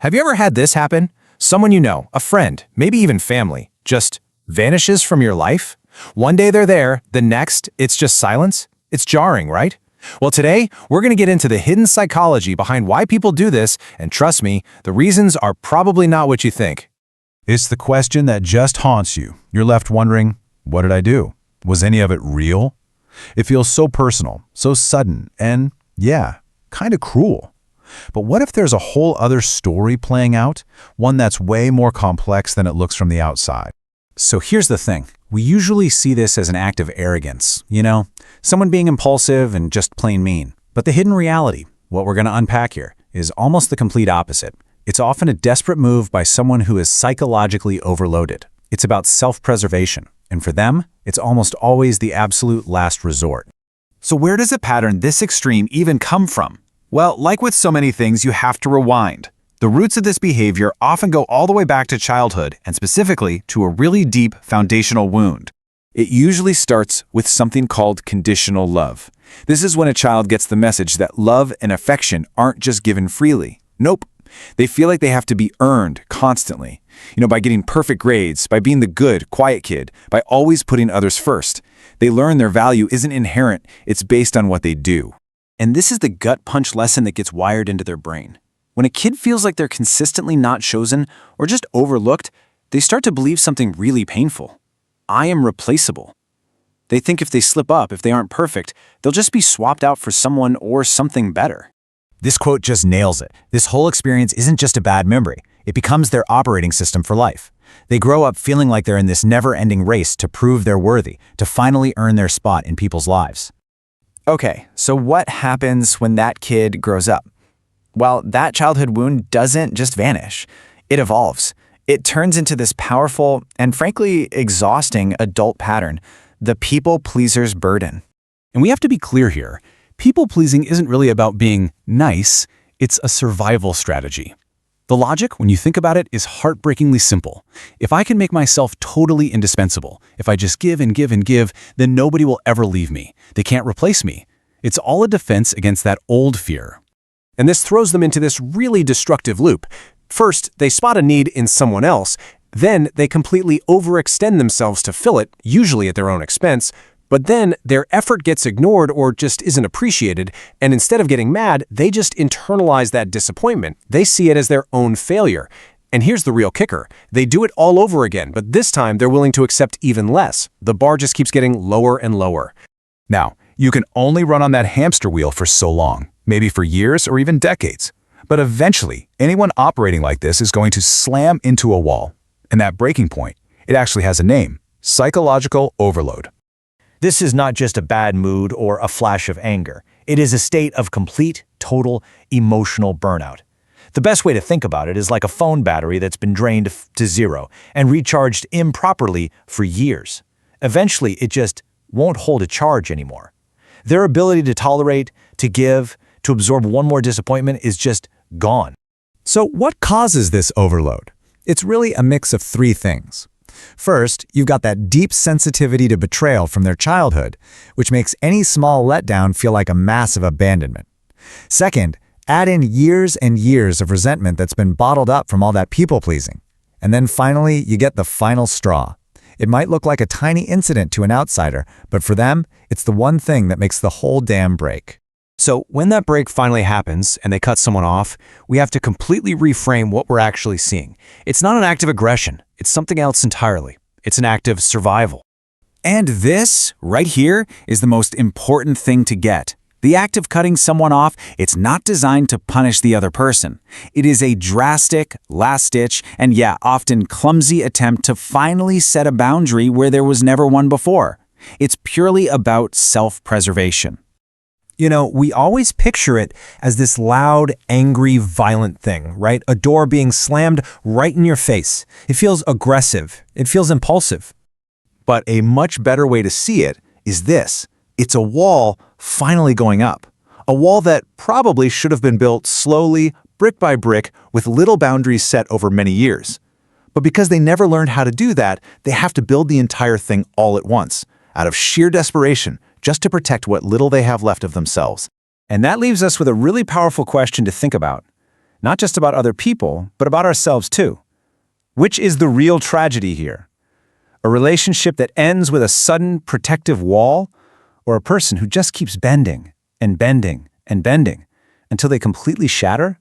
Have you ever had this happen? Someone you know, a friend, maybe even family, just vanishes from your life? One day they're there, the next, it's just silence? It's jarring, right? Well, today, we're going to get into the hidden psychology behind why people do this, and trust me, the reasons are probably not what you think. It's the question that just haunts you. You're left wondering, what did I do? Was any of it real? It feels so personal, so sudden, and, yeah, kind of cruel. But what if there's a whole other story playing out, one that's way more complex than it looks from the outside? So here's the thing. We usually see this as an act of arrogance, someone being impulsive and just plain mean. But the hidden reality, what we're going to unpack here, is almost the complete opposite. It's often a desperate move by someone who is psychologically overloaded. It's about self-preservation, and for them, it's almost always the absolute last resort. So where does a pattern this extreme even come from? Well, like with so many things, you have to rewind. The roots of this behavior often go all the way back to childhood, and specifically to a really deep foundational wound. It usually starts with something called conditional love. This is when a child gets the message that love and affection aren't just given freely. Nope. They feel like they have to be earned constantly. By getting perfect grades, by being the good, quiet kid, by always putting others first. They learn their value isn't inherent, it's based on what they do. And this is the gut punch lesson that gets wired into their brain. When a kid feels like they're consistently not chosen or just overlooked, they start to believe something really painful. I am replaceable. They think if they slip up, if they aren't perfect, they'll just be swapped out for someone or something better. This quote just nails it. This whole experience isn't just a bad memory. It becomes their operating system for life. They grow up feeling like they're in this never-ending race to prove they're worthy, to finally earn their spot in people's lives. Okay, so what happens when that kid grows up? Well, that childhood wound doesn't just vanish. It evolves. It turns into this powerful and frankly exhausting adult pattern, the people-pleaser's burden. And we have to be clear here. People-pleasing isn't really about being nice, it's a survival strategy. The logic, when you think about it, is heartbreakingly simple. If I can make myself totally indispensable, if I just give and give and give, then nobody will ever leave me. They can't replace me. It's all a defense against that old fear. And this throws them into this really destructive loop. First, they spot a need in someone else, then they completely overextend themselves to fill it, usually at their own expense, but then their effort gets ignored or just isn't appreciated, and instead of getting mad, they just internalize that disappointment. They see it as their own failure. And here's the real kicker. They do it all over again, but this time they're willing to accept even less. The bar just keeps getting lower and lower. Now, you can only run on that hamster wheel for so long, maybe for years or even decades. But eventually, anyone operating like this is going to slam into a wall. And that breaking point, it actually has a name: psychological overload. This is not just a bad mood or a flash of anger. It is a state of complete, total, emotional burnout. The best way to think about it is like a phone battery that's been drained to zero and recharged improperly for years. Eventually, it just won't hold a charge anymore. Their ability to tolerate, to give, to absorb one more disappointment is just gone. So what causes this overload? It's really a mix of three things. First, you've got that deep sensitivity to betrayal from their childhood, which makes any small letdown feel like a massive abandonment. Second, add in years and years of resentment that's been bottled up from all that people-pleasing. And then finally, you get the final straw. It might look like a tiny incident to an outsider, but for them, it's the one thing that makes the whole dam break. So when that break finally happens and they cut someone off, we have to completely reframe what we're actually seeing. It's not an act of aggression. It's something else entirely. It's an act of survival. And this, right here, is the most important thing to get. The act of cutting someone off, it's not designed to punish the other person. It is a drastic, last-ditch, and often clumsy attempt to finally set a boundary where there was never one before. It's purely about self-preservation. We always picture it as this loud, angry, violent thing, right? A door being slammed right in your face. It feels aggressive. It feels impulsive. But a much better way to see it is this. It's a wall finally going up. A wall that probably should have been built slowly, brick by brick, with little boundaries set over many years. But because they never learned how to do that, they have to build the entire thing all at once, out of sheer desperation, just to protect what little they have left of themselves. And that leaves us with a really powerful question to think about. not just about other people, but about ourselves too. Which is the real tragedy here? A relationship that ends with a sudden protective wall, or a person who just keeps bending and bending and bending until they completely shatter?